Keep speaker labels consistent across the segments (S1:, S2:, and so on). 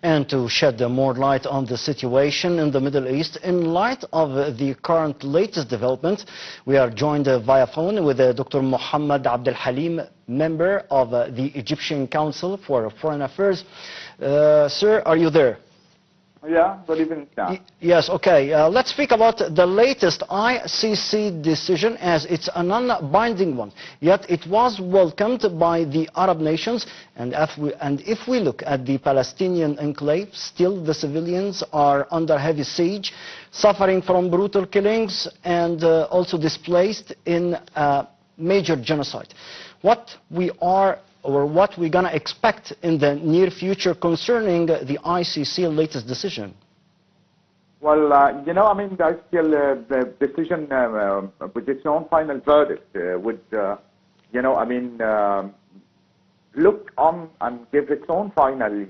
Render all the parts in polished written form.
S1: and to shed more light on the situation in the Middle East. In light of the current latest development, we are joined via phone with Dr. Mohamed Abdel Halim, member of the Egyptian Council for Foreign Affairs. Sir, are you there?
S2: Yeah, good evening.
S1: Yes, okay. Let's speak about the latest ICC decision, as it's a non-binding one. Yet it was welcomed by the Arab nations. And if we look at the Palestinian enclave, still the civilians are under heavy siege, suffering from brutal killings, and also displaced in major genocide. What we're going to expect in the near future concerning the ICC latest decision?
S2: Well, the ICC the decision with its own final verdict would, look on and give its own final,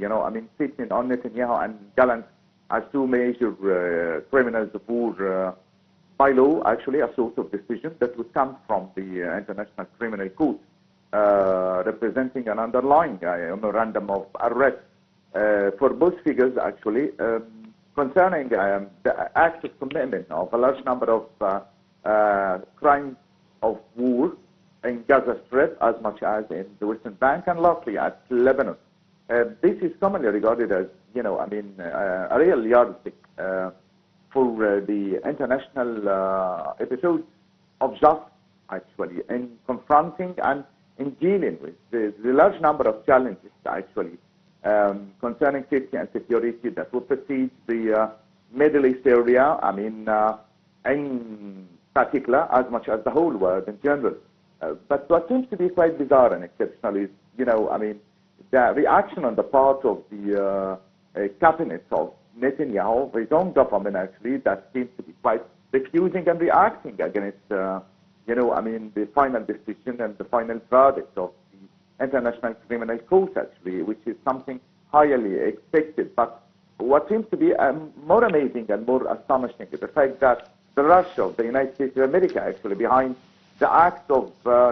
S2: statement on Netanyahu and Gallant as two major criminals of war by law, actually, a sort of decision that would come from the International Criminal Court. Representing an underlying memorandum of arrest for both figures, actually, concerning the act of commitment of a large number of crimes of war in Gaza Strip, as much as in the Western Bank, and lastly at Lebanon. This is commonly regarded as, a real yardstick for the international episode of justice, actually, in confronting and in dealing with the large number of challenges, actually, concerning safety and security that will precede the Middle East area, in particular, as much as the whole world in general. But what seems to be quite bizarre and exceptional is, the reaction on the part of the cabinet of Netanyahu, his own government, actually, that seems to be quite refusing and reacting against the final decision and the final verdict of the International Criminal Court, actually, which is something highly expected. But what seems to be more amazing and more astonishing is the fact that the rush of the United States of America, actually, behind the act of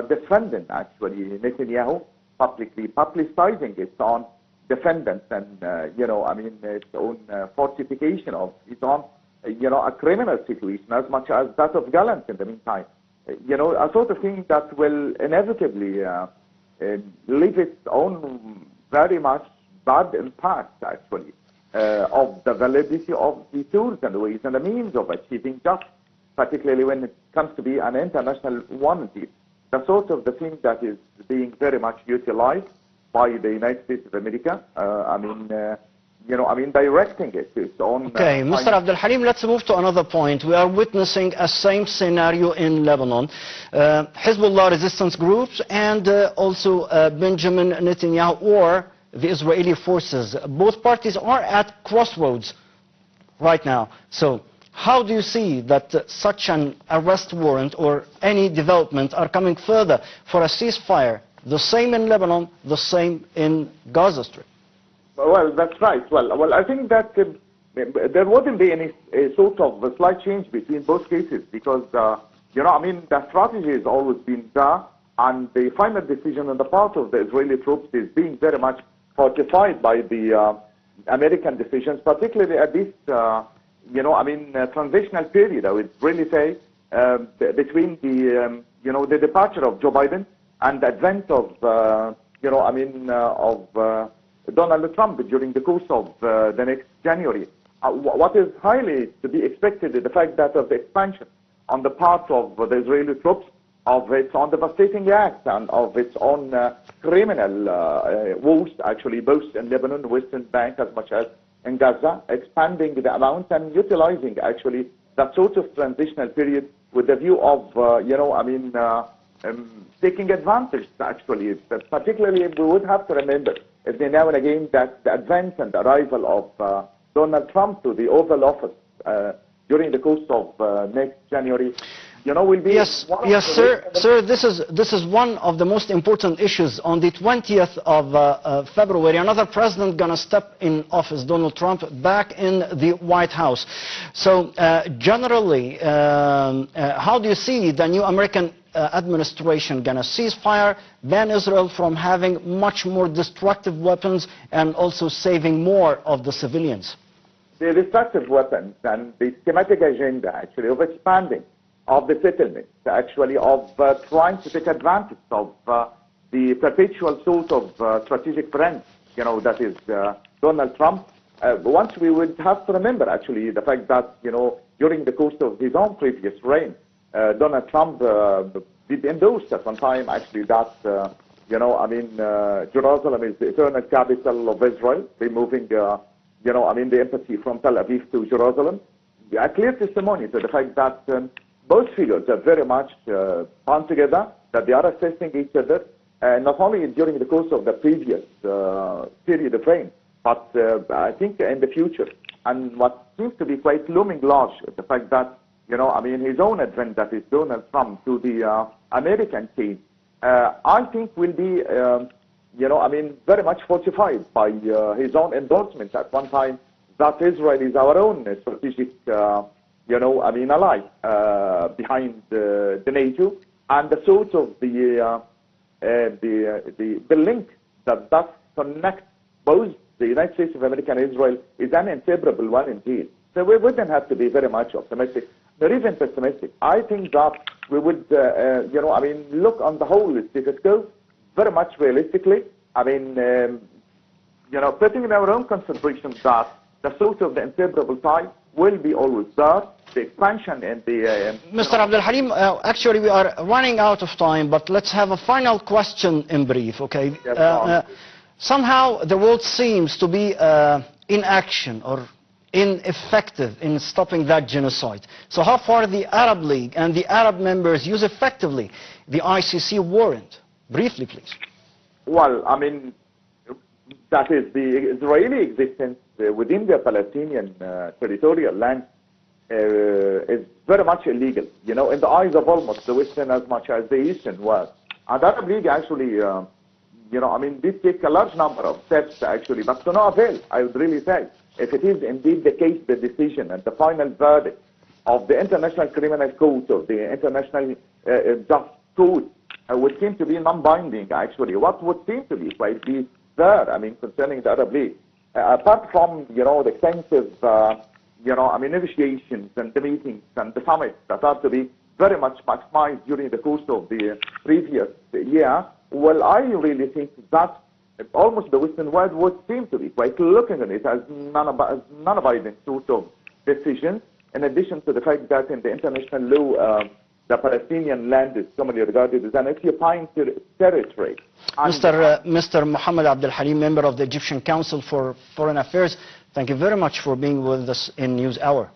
S2: defending, actually, Netanyahu, publicly publicizing its own defendants and, its own fortification of its own, a criminal situation, as much as that of Gallant in the meantime. A sort of thing that will inevitably leave its own very much bad impact, actually, of the validity of the tools and ways and the means of achieving justice, particularly when it comes to be an international one. The sort of the thing that is being very much utilized by the United States of America, directing it to its own...
S1: Okay, Mr. Abdel Halim, let's move to another point. We are witnessing a same scenario in Lebanon. Hezbollah resistance groups and also Benjamin Netanyahu or the Israeli forces. Both parties are at crossroads right now. So how do you see that such an arrest warrant or any development are coming further for a ceasefire? The same in Lebanon, the same in Gaza Strip.
S2: Well, that's right. Well, I think that there wouldn't be any sort of a slight change between both cases because, the strategy has always been there, and the final decision on the part of the Israeli troops is being very much fortified by the American decisions, particularly at this, transitional period, I would really say, between the departure of Joe Biden and the advent of, Donald Trump during the course of the next January. What is highly to be expected is the fact that of the expansion on the part of the Israeli troops of its own devastating acts and of its own criminal wars, actually, both in Lebanon, Western Bank, as much as in Gaza, expanding the amount and utilizing, actually, that sort of transitional period with the view of, taking advantage, actually. Particularly, we would have to remember every now and again that the advent and arrival of Donald Trump to the Oval Office during the course of next January will be
S1: Yes, sir. This is one of the most important issues. On the 20th of February, another president gonna step in office, Donald Trump, back in the White House. So generally, how do you see the new American administration gonna cease fire, ban Israel from having much more destructive weapons, and also saving more of the civilians?
S2: The destructive weapons and the schematic agenda, actually, of expanding of the settlements, actually, of trying to take advantage of the perpetual sort of strategic friend, that is Donald Trump. Once we would have to remember, actually, the fact that, during the course of his own previous reign, Donald Trump did endorse at one time, actually, that, Jerusalem is the eternal capital of Israel, removing, the embassy from Tel Aviv to Jerusalem. A clear testimony to the fact that both figures are very much bound together, that they are assisting each other, not only during the course of the previous period of reign, but I think in the future. And what seems to be quite looming large, the fact that, his own advent, that is Donald Trump, to the American scene, I think will be, very much fortified by his own endorsements at one time that Israel is our own strategic ally behind the NATO, and the sort of the link that connects both the United States of America and Israel is an inseparable one indeed. So we wouldn't have to be very much optimistic, or even pessimistic. I think that we would, look on the whole status quo very much realistically. Putting in our own consideration that the sort of the inseparable tie will be always there. The expansion and the...
S1: Mr. Abdel Halim, actually we are running out of time, but let's have a final question in brief, okay?
S2: Yes,
S1: somehow the world seems to be inaction or ineffective in stopping that genocide. So how far the Arab League and the Arab members use effectively the ICC warrant? Briefly, please.
S2: Well, that is the Israeli existence within the Palestinian territorial land is very much illegal, in the eyes of almost the Western as much as the Eastern was. And the Arab League actually, did take a large number of steps actually, but to no avail, I would really say. If it is indeed the case, the decision and the final verdict of the International Criminal Court, of the International Just Court, would seem to be non-binding actually. What would seem to be quite there, concerning the Arab League, apart from, the extensive, negotiations and the meetings and the summits that are to be very much maximized during the course of the previous year, well, I really think that almost the Western world would seem to be quite looking at it as non-abiding sort of decision, in addition to the fact that in the international law, the Palestinian land is commonly regarded as an occupying territory.
S1: Mr. Mohamed Abdel Halim, member of the Egyptian Council for Foreign Affairs, thank you very much for being with us in News Hour.